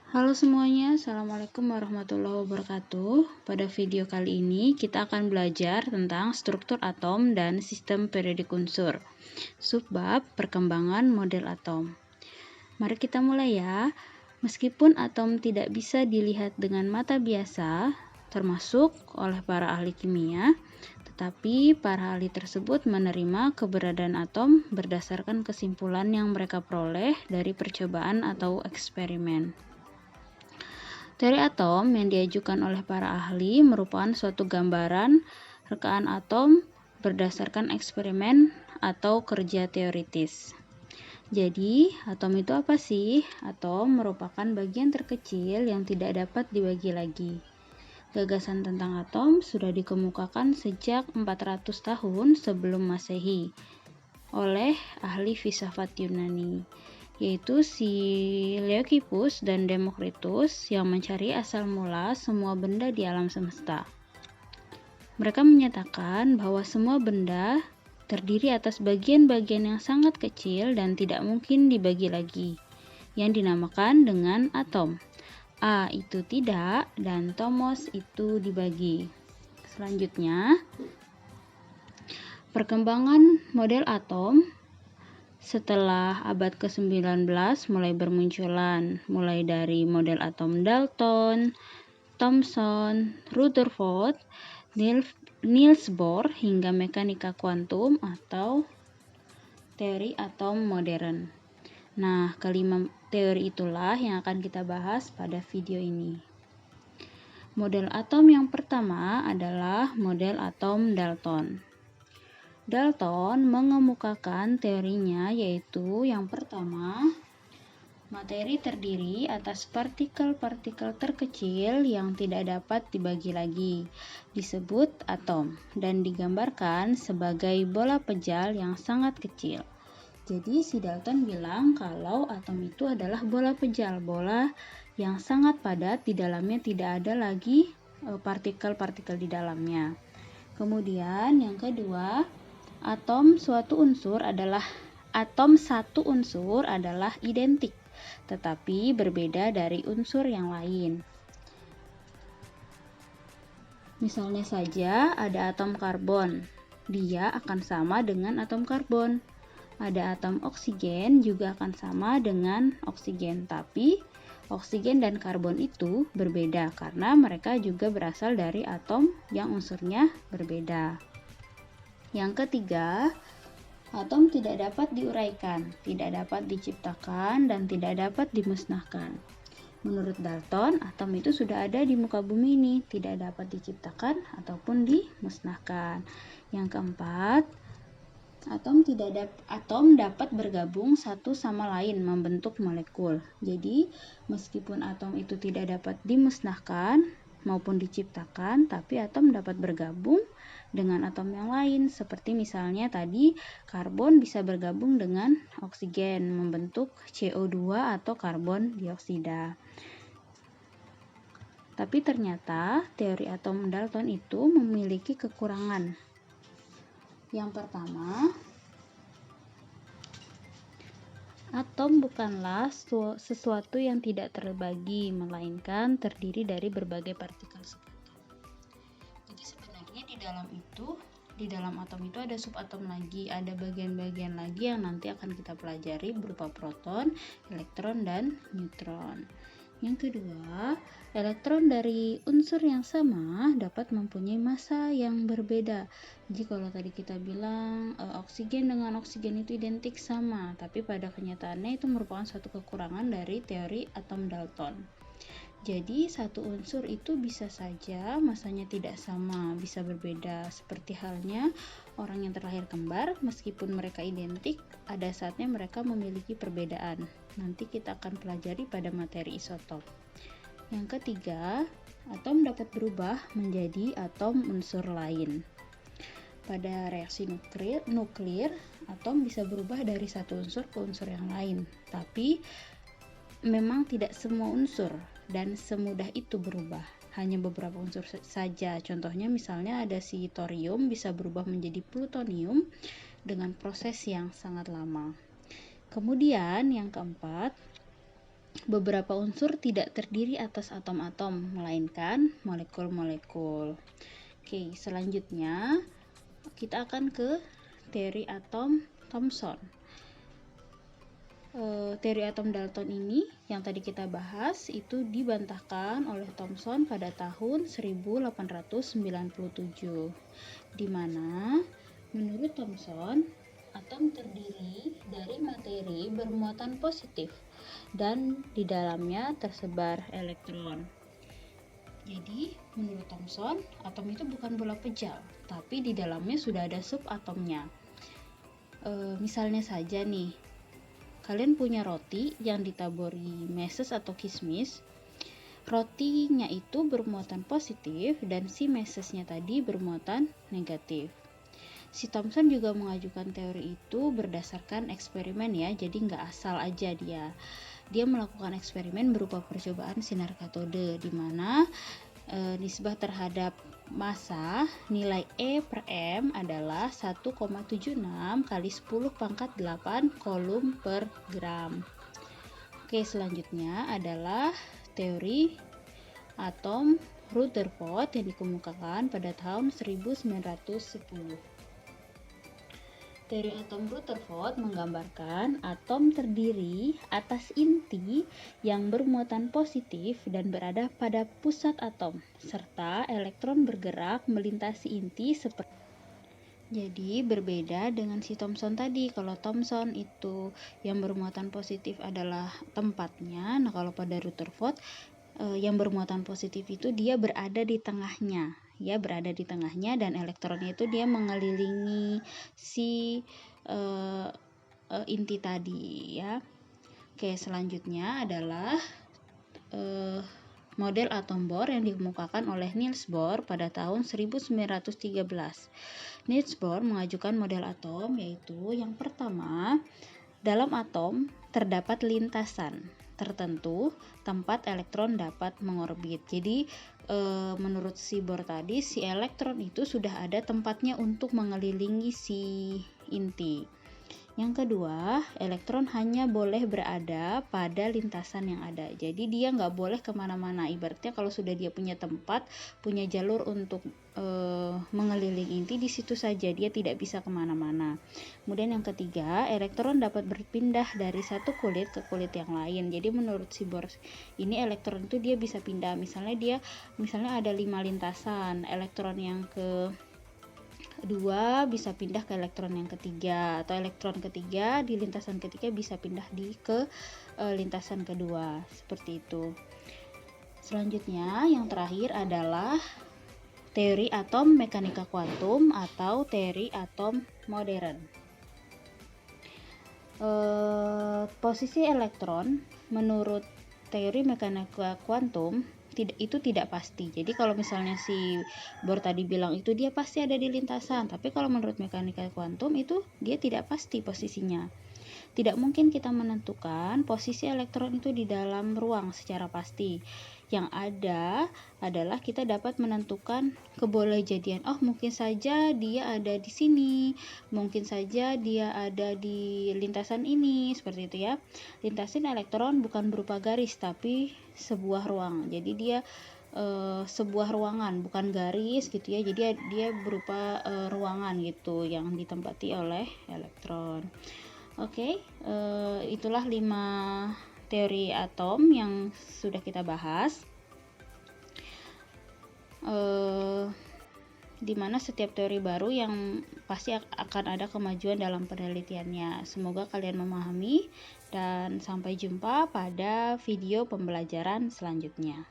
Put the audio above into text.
Halo semuanya, Assalamualaikum warahmatullahi wabarakatuh. Pada video kali ini kita akan belajar tentang struktur atom dan sistem periodik unsur. Subbab perkembangan model atom. Mari kita mulai ya. Meskipun atom tidak bisa dilihat dengan mata biasa, termasuk oleh para ahli kimia, tetapi para ahli tersebut menerima keberadaan atom berdasarkan kesimpulan yang mereka peroleh dari percobaan atau eksperimen. Teori atom yang diajukan oleh para ahli merupakan suatu gambaran rekaan atom berdasarkan eksperimen atau kerja teoritis. Jadi, atom itu apa sih? Atom merupakan bagian terkecil yang tidak dapat dibagi lagi. Gagasan tentang atom sudah dikemukakan sejak 400 tahun sebelum Masehi oleh ahli filsafat Yunani, yaitu si Leucippus dan Demokritus yang mencari asal mula semua benda di alam semesta. Mereka menyatakan bahwa semua benda terdiri atas bagian-bagian yang sangat kecil dan tidak mungkin dibagi lagi, yang dinamakan dengan atom. A itu tidak dan tomos itu dibagi. Selanjutnya, perkembangan model atom setelah abad ke-19 mulai bermunculan, mulai dari model atom Dalton, Thomson, Rutherford, Niels Bohr, hingga mekanika kuantum atau teori atom modern. Nah, kelima teori itulah yang akan kita bahas pada video ini. Model atom yang pertama adalah model atom Dalton. Dalton mengemukakan teorinya, yaitu yang pertama, materi terdiri atas partikel-partikel terkecil yang tidak dapat dibagi lagi, disebut atom, dan digambarkan sebagai bola pejal yang sangat kecil. Jadi si Dalton bilang kalau atom itu adalah bola pejal, bola yang sangat padat, di dalamnya tidak ada lagi partikel-partikel di dalamnya. Kemudian yang kedua, atom satu unsur adalah identik, tetapi berbeda dari unsur yang lain. Misalnya saja ada atom karbon, dia akan sama dengan atom karbon. Ada atom oksigen juga akan sama dengan oksigen, tapi oksigen dan karbon itu berbeda karena mereka juga berasal dari atom yang unsurnya berbeda. Yang ketiga, atom tidak dapat diuraikan, tidak dapat diciptakan, dan tidak dapat dimusnahkan. Menurut Dalton, atom itu sudah ada di muka bumi ini, tidak dapat diciptakan ataupun dimusnahkan. Yang keempat, atom dapat bergabung satu sama lain membentuk molekul. Jadi, meskipun atom itu tidak dapat dimusnahkan maupun diciptakan, tapi atom dapat bergabung dengan atom yang lain, seperti misalnya tadi karbon bisa bergabung dengan oksigen membentuk CO2 atau karbon dioksida. Tapi ternyata teori atom Dalton itu memiliki kekurangan. Yang pertama, atom bukanlah sesuatu yang tidak terbagi, melainkan terdiri dari berbagai partikel sekunder. Jadi sebenarnya di dalam atom itu ada subatom lagi, ada bagian-bagian lagi yang nanti akan kita pelajari berupa proton, elektron, dan neutron. Yang kedua, elektron dari unsur yang sama dapat mempunyai massa yang berbeda. Jadi kalau tadi kita bilang oksigen dengan oksigen itu identik sama, tapi pada kenyataannya itu merupakan suatu kekurangan dari teori atom Dalton. Jadi satu unsur itu bisa saja massanya tidak sama, bisa berbeda. Seperti halnya orang yang terlahir kembar, meskipun mereka identik, ada saatnya mereka memiliki perbedaan. Nanti kita akan pelajari pada materi isotop. Yang ketiga, atom dapat berubah menjadi atom unsur lain. Pada reaksi nuklir, atom bisa berubah dari satu unsur ke unsur yang lain. Tapi memang tidak semua unsur dan semudah itu berubah. Hanya beberapa unsur saja. Contohnya misalnya ada si thorium bisa berubah menjadi plutonium dengan proses yang sangat lama. Kemudian yang keempat, beberapa unsur tidak terdiri atas atom-atom, melainkan molekul-molekul. Oke, selanjutnya kita akan ke teori atom Thomson. Teori atom Dalton ini yang tadi kita bahas itu dibantahkan oleh Thomson pada tahun 1897, di mana menurut Thomson atom terdiri dari materi bermuatan positif dan di dalamnya tersebar elektron. Jadi menurut Thomson atom itu bukan bola pejal, tapi di dalamnya sudah ada subatomnya. Misalnya saja nih, kalian punya roti yang ditaburi meses atau kismis. Rotinya itu bermuatan positif dan si mesesnya tadi bermuatan negatif. Si Thomson juga mengajukan teori itu berdasarkan eksperimen ya, jadi nggak asal aja dia. Dia melakukan eksperimen berupa percobaan sinar katode, di mana nisbah terhadap massa nilai E per M adalah 1,76 kali 10 pangkat 8 coulomb per gram. Oke, selanjutnya adalah teori atom Rutherford yang dikemukakan pada tahun 1910. Teori atom Rutherford menggambarkan atom terdiri atas inti yang bermuatan positif dan berada pada pusat atom, serta elektron bergerak melintasi inti seperti. Jadi berbeda dengan si Thomson tadi. Kalau Thomson itu yang bermuatan positif adalah tempatnya, nah kalau pada Rutherford yang bermuatan positif itu dia berada di tengahnya. Ya, berada di tengahnya dan elektronnya itu dia mengelilingi si inti tadi ya. Oke, selanjutnya adalah model atom Bohr yang dikemukakan oleh Niels Bohr pada tahun 1913. Niels Bohr mengajukan model atom yaitu yang pertama, dalam atom terdapat lintasan tertentu tempat elektron dapat mengorbit. Jadi menurut si Bohr tadi, si elektron itu sudah ada tempatnya untuk mengelilingi si inti. Yang kedua, elektron hanya boleh berada pada lintasan yang ada. Jadi dia nggak boleh kemana-mana. Ibaratnya kalau sudah dia punya tempat, punya jalur untuk mengelilingi inti, di situ saja, dia tidak bisa kemana-mana. Kemudian yang ketiga, elektron dapat berpindah dari satu kulit ke kulit yang lain. Jadi menurut si Bohr ini elektron itu dia bisa pindah. Misalnya ada 5 lintasan, elektron yang ke dua bisa pindah ke elektron yang ketiga, atau elektron ketiga di lintasan ketiga bisa pindah ke lintasan kedua, seperti itu. Selanjutnya yang terakhir adalah teori atom mekanika kuantum atau teori atom modern. Posisi elektron menurut teori mekanika kuantum itu tidak pasti. Jadi kalau misalnya si Bohr tadi bilang itu dia pasti ada di lintasan, tapi kalau menurut mekanika kuantum itu dia tidak pasti posisinya. Tidak mungkin kita menentukan posisi elektron itu di dalam ruang secara pasti. Yang ada adalah kita dapat menentukan kebolehjadian. Oh, mungkin saja dia ada di sini, mungkin saja dia ada di lintasan ini, seperti itu ya. Lintasan elektron bukan berupa garis, tapi sebuah ruang. Jadi dia sebuah ruangan, bukan garis gitu ya. Jadi dia berupa ruangan gitu yang ditempati oleh elektron. Oke, itulah 5 teori atom yang sudah kita bahas, di mana setiap teori baru yang pasti akan ada kemajuan dalam penelitiannya. Semoga kalian memahami dan sampai jumpa pada video pembelajaran selanjutnya.